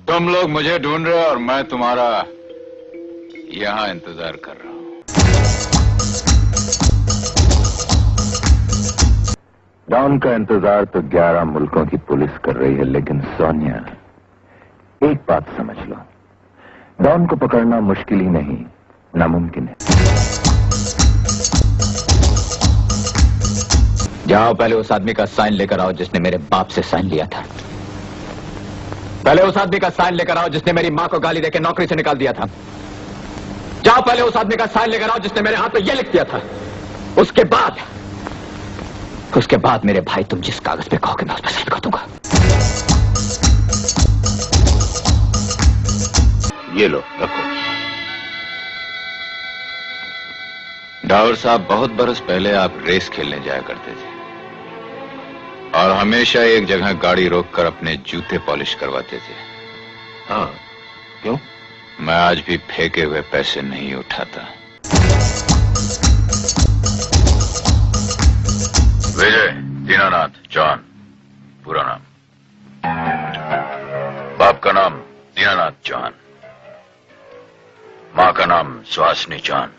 तुम लोग मुझे ढूंढ रहे हो और मैं तुम्हारा यहां इंतजार कर रहा हूं। डॉन का इंतजार तो 11 मुल्कों की पुलिस कर रही है, लेकिन सोनिया, एक बात समझ लो, डॉन को पकड़ना मुश्किल ही नहीं, नामुमकिन है। जाओ, पहले उस आदमी का साइन लेकर आओ जिसने मेरे बाप से साइन लिया था। पहले उस आदमी का साइन लेकर आओ जिसने मेरी मां को गाली देकर नौकरी से निकाल दिया था। जाओ, पहले उस आदमी का साइन लेकर आओ जिसने मेरे हाथ पे यह लिख दिया था। उसके बाद मेरे भाई, तुम जिस कागज पे कहोगे मैं उस पर साइन कर दूंगा। ये लो, रखो। डावर साहब, बहुत बरस पहले आप रेस खेलने जाया करते थे और हमेशा एक जगह गाड़ी रोककर अपने जूते पॉलिश करवाते थे। हाँ, क्यों? मैं आज भी फेंके हुए पैसे नहीं उठाता। विजय दीनानाथ जॉन, पूरा नाम। बाप का नाम दीनानाथ जॉन, मां का नाम सुहासिनी जॉन,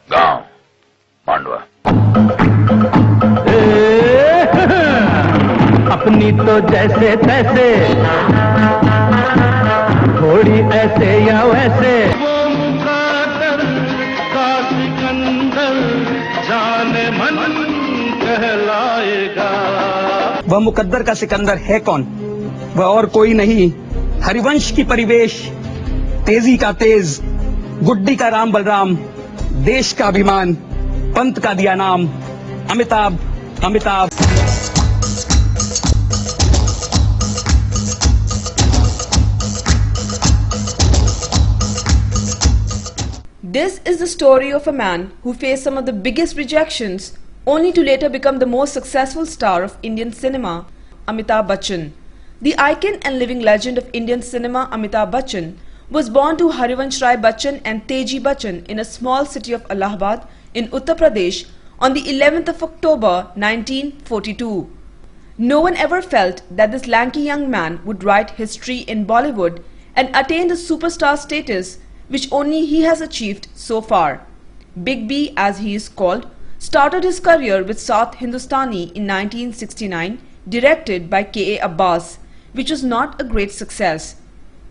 गांव मांडवा। अपनी तो जैसे तैसे, थोड़ी ऐसे या वैसे, वो मुकद्दर का सिकंदर जाने मन कहलाएगा। वह मुकद्दर का सिकंदर है कौन? वह और कोई नहीं, हरिवंश की परिवेश, तेजी का तेज, गुड्डी का राम बलराम, देश का अभिमान, पंत का दिया नाम, Amitabh. This is the story of a man who faced some of the biggest rejections only to later become the most successful star of Indian cinema, Amitabh Bachchan. The icon and living legend of Indian cinema, Amitabh Bachchan, was born to Harivansh Rai Bachchan and Teji Bachchan in a small city of Allahabad in Uttar Pradesh on the 11th of October 1942. No one ever felt that this lanky young man would write history in Bollywood and attain the superstar status which only he has achieved so far. Big B, as he is called, started his career with South Hindustani in 1969, directed by K.A. Abbas, which was not a great success.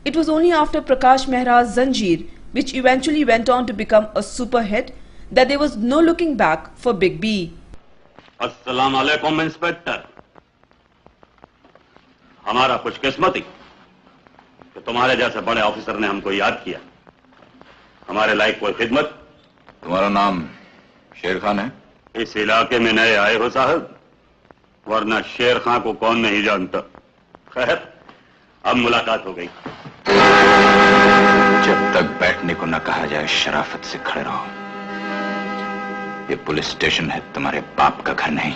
It was only after Prakash Mehra's Zanjeer, which eventually went on to become a super hit, that there was no looking back for Big B. अस्सलाम वालेकुम inspector. हमारा खुशकिस्मती कि तुम्हारे जैसे बड़े officer ने हमको याद किया। हमारे लायक कोई खिदमत? तुम्हारा नाम शेर खान है? इस इलाके में नए आए हो साहब, वरना शेर खान को कौन नहीं जानता। खैर, अब मुलाकात हो गई। जब तक बैठने को न कहा जाए शराफत से खड़े रहो। ये पुलिस स्टेशन है, तुम्हारे बाप का घर नहीं।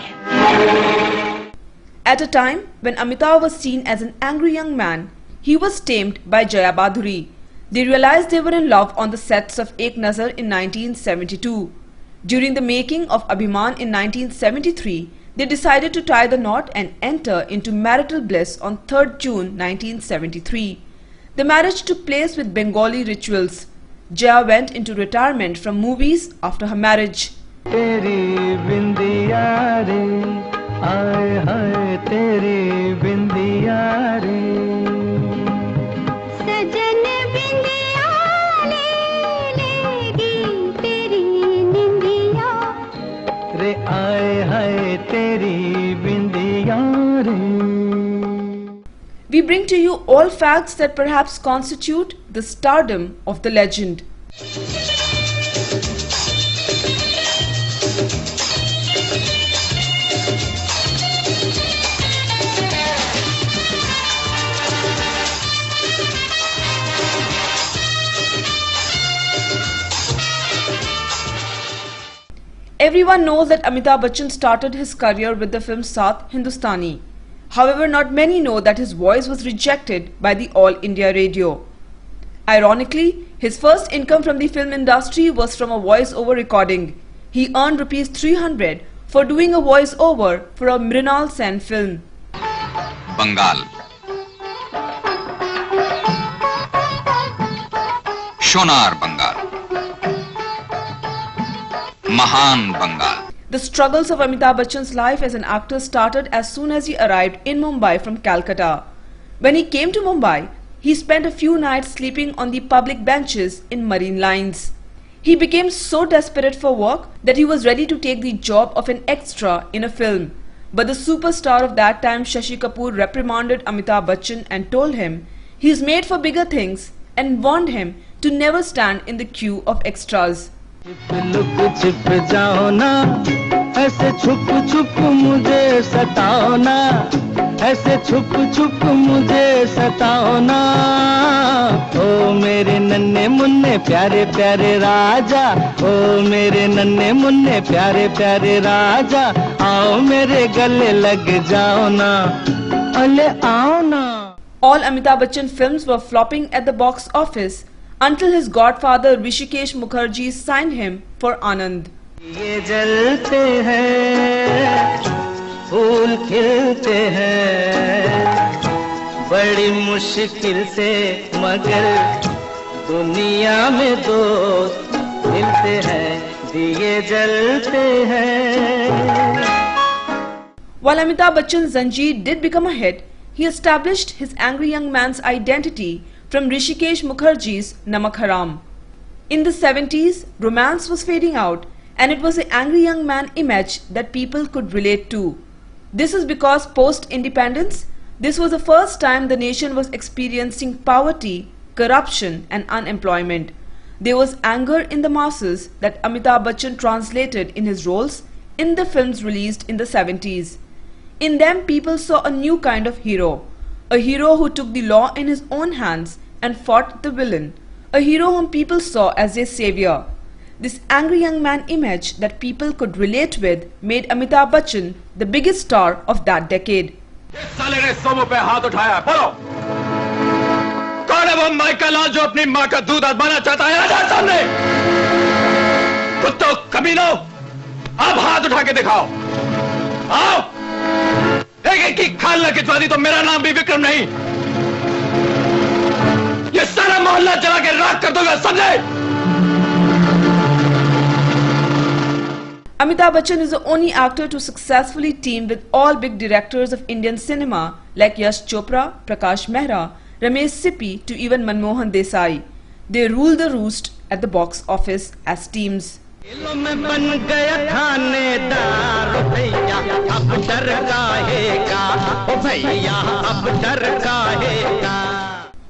At a time when Amitabh was seen as an angry young man, he was tamed by Jaya Baduri. They realized they were in love on the sets of Ek Nazar in 1972. During the making of Abhiman in 1973, they decided to tie the knot and enter into marital bliss on 3rd June 1973. The marriage took place with Bengali rituals. Jaya went into retirement from movies after her marriage. तेरी बिंदिया रे, आए हाय तेरी बिंदिया रे, सजन बिंदिया ले लेगी तेरी निंदिया रे, आए हाय तेरी बिंदिया रे। We bring to you all facts that perhaps constitute the stardom of the legend. Everyone knows that Amitabh Bachchan started his career with the film South Hindustani. However, not many know that his voice was rejected by the All India Radio. Ironically, his first income from the film industry was from a voice-over recording. He earned ₹300 for doing a voice-over for a Mrinal Sen film. Bengal सोनार बंगाल, महान Bengal. The struggles of Amitabh Bachchan's life as an actor started as soon as he arrived in Mumbai from Calcutta. When he came to Mumbai, he spent a few nights sleeping on the public benches in Marine Lines. He became so desperate for work that he was ready to take the job of an extra in a film. But the superstar of that time, Shashi Kapoor, reprimanded Amitabh Bachchan and told him he is made for bigger things and warned him to never stand in the queue of extras. Look छिप जाओ ना, ऐसे छुप छुप मुझे सताओ ना, ऐसे छुप छुप मुझे सताओ ना, ओ मेरे नन्हे मुन्ने प्यारे प्यारे राजा, ओ मेरे नन्हे मुन्ने प्यारे प्यारे राजा, आओ मेरे गले लग जाओ ना, अले आओ ना. All Amitabh Bachchan films were flopping at the box office until his godfather Hrishikesh Mukherjee signed him for Anand. ये जलते हैं, फूल खिलते हैं, बड़ी मुश्किल से मगर दुनिया में दोस्त मिलते हैं, दिए जलते हैं. While Amitabh Bachchan's Zanjeer did become a hit, he established his angry young man's identity from Hrishikesh Mukherjee's Namak Haram. In the 70s, romance was fading out and it was the angry young man image that people could relate to. This is because post-independence, this was the first time the nation was experiencing poverty, corruption and unemployment. There was anger in the masses that Amitabh Bachchan translated in his roles in the films released in the 70s. In them, people saw a new kind of hero, a hero who took the law in his own hands and fought the villain, a hero whom people saw as their savior. This angry young man image that people could relate with made Amitabh Bachchan the biggest star of that decade. साले ने सोमो पे हाथ उठाया, बोलो कौन है वो माइकल जो अपनी माँ का दूध आजमाना चाहता है? आजाद सामने कुत्तों कमीनों, अब हाथ उठा के दिखाओ, आओ. एक एक की खाल न खिंचवा दी तो मेरा नाम भी विक्रम नहीं, ये सारा मोहल्ला जला के राख कर दूंगा, समझे? Amitabh Bachchan is the only actor to successfully team with all big directors of Indian cinema like Yash Chopra, Prakash Mehra, Ramesh Sippy to even Manmohan Desai. They rule the roost at the box office as teams. दिलों में बन गया थानेदार भैया, अब डर काहेगा, ओ भैया अब डर काहेगा.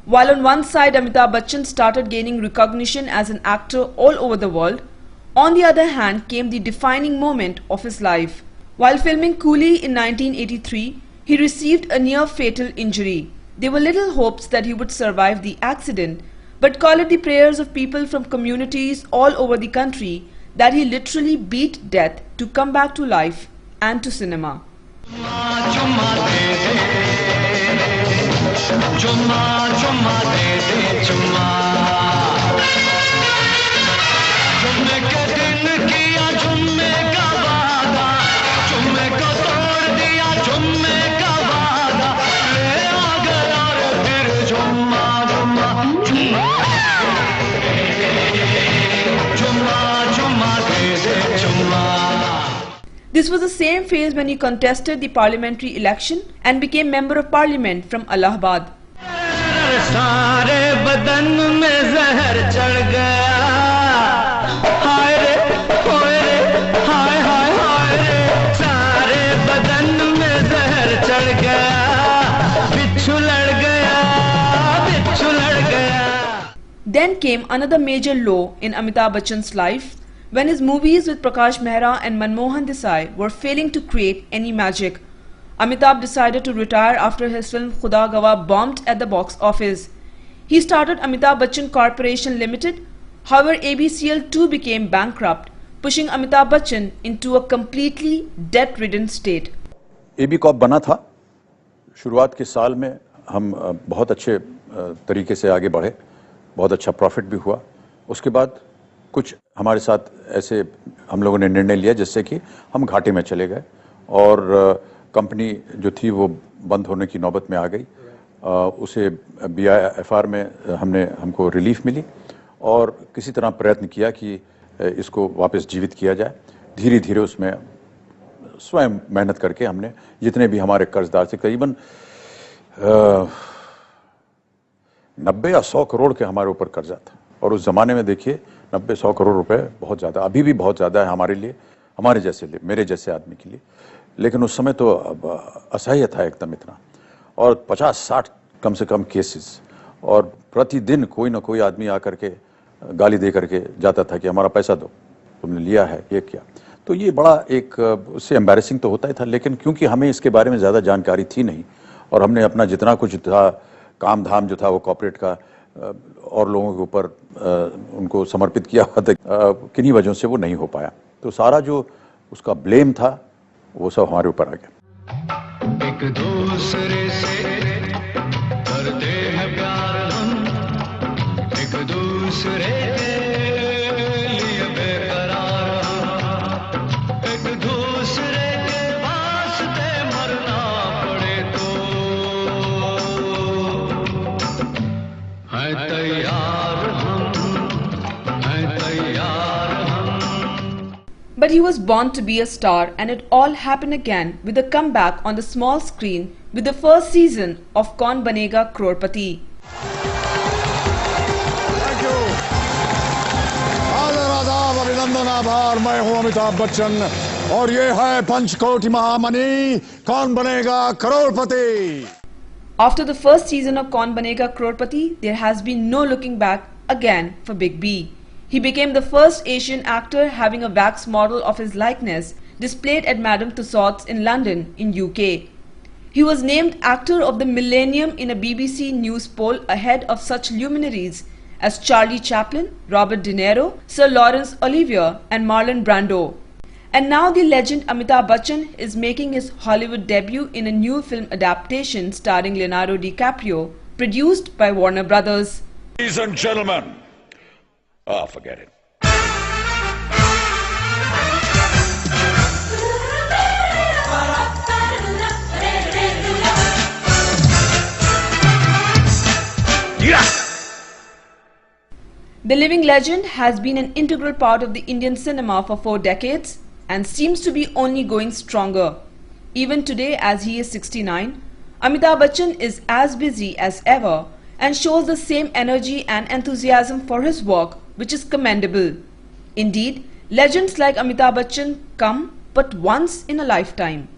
While on one side Amitabh Bachchan started gaining recognition as an actor all over the world, on the other hand came the defining moment of his life. While filming Coolie in 1983, he received a near-fatal injury. There were little hopes that he would survive the accident, but call it the prayers of people from communities all over the country that he literally beat death to come back to life and to cinema. This was the same phase when he contested the parliamentary election and became Member of Parliament from Allahabad. सारे बदन में जहर चढ़ गया, हाय रे होए रे, हाय हाय हाय रे, सारे बदन में जहर चढ़ गया, बिच्छू लड़ गया, बिच्छू लड़ गया. Then came another major low in Amitabh Bachchan's life when his movies with Prakash Mehra and Manmohan Desai were failing to create any magic. Amitabh decided to retire after his film Khuda Gawah bombed at the box office. He started Amitabh Bachchan Corporation Limited. However, ABCL too became bankrupt, pushing Amitabh Bachchan into a completely debt-ridden state. AB Corp बना था. शुरुआत के साल में हम बहुत अच्छे तरीके से आगे बढ़े, बहुत अच्छा प्रॉफिट भी हुआ. उसके बाद कुछ हमारे साथ ऐसे हम लोगों ने निर्णय लिया जिससे कि हम घाटे में चले गए और कंपनी जो थी वो बंद होने की नौबत में आ गई. उसे BIFR में हमको रिलीफ मिली और किसी तरह प्रयत्न किया कि इसको वापस जीवित किया जाए। धीरे धीरे उसमें स्वयं मेहनत करके हमने जितने भी हमारे कर्जदार थे, करीबन 90 या 100 करोड़ के हमारे ऊपर कर्जा था। और उस जमाने में देखिए 90-100 करोड़ रुपए बहुत ज़्यादा, अभी भी बहुत ज़्यादा है हमारे लिए, हमारे जैसे लिए, मेरे जैसे आदमी के लिए। लेकिन उस समय तो असह्य था एकदम इतना। और 50-60 कम से कम केसेस, और प्रतिदिन कोई ना कोई आदमी आकर के गाली दे करके जाता था कि हमारा पैसा दो, तुमने लिया है, ये क्या। तो ये बड़ा एक उससे एम्बैरेसिंग तो होता ही था, लेकिन क्योंकि हमें इसके बारे में ज़्यादा जानकारी थी नहीं और हमने अपना जितना कुछ था काम धाम जो था वो कॉर्पोरेट का और लोगों के ऊपर उनको समर्पित किया हुआ था, किन्हीं वजहों से वो नहीं हो पाया। तो सारा जो उसका ब्लेम था वो सब हमारे ऊपर आ गया। एक दूसरे से करते हैं प्यार हम, एक दूसरे के लिए बेकरार हम, एक दूसरे के वास्ते मरना पड़े तो हैं तैयार हम, हैं तैयार हम। But he was born to be a star, and it all happened again with a comeback on the small screen with the first season of Kaun Banega Crorepati. Thank you, आदाब, अभिनंदन, आभार। मैं हूं अमिताभ बच्चन और ये है पंचकोटि महामणि कौन बनेगा करोड़पति। After the first season of Kaun Banega Crorepati, there has been no looking back again for Big B. He became the first Asian actor having a wax model of his likeness displayed at Madame Tussauds in London in UK. He was named Actor of the Millennium in a BBC News poll ahead of such luminaries as Charlie Chaplin, Robert De Niro, Sir Laurence Olivier and Marlon Brando. And now the legend Amitabh Bachchan is making his Hollywood debut in a new film adaptation starring Leonardo DiCaprio, produced by Warner Brothers. Ladies and gentlemen, oh, forget it. The living legend has been an integral part of the Indian cinema for 4 decades and seems to be only going stronger. Even today, as he is 69, Amitabh Bachchan is as busy as ever and shows the same energy and enthusiasm for his work, which is commendable. Indeed, legends like Amitabh Bachchan come but once in a lifetime.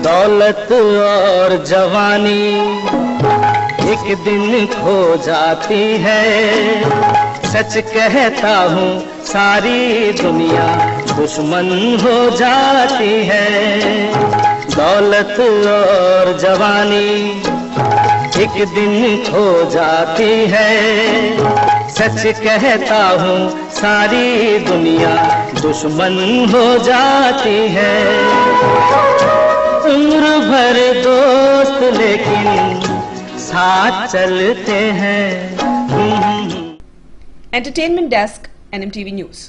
दौलत और जवानी एक दिन खो जाती है, सच कहता हूँ सारी दुनिया दुश्मन हो जाती है। दौलत और जवानी एक दिन खो जाती है, सच कहता हूँ सारी दुनिया दुश्मन हो जाती है। उम्र भर दोस्त लेकिन साथ चलते हैं। Entertainment Desk, NMTV News.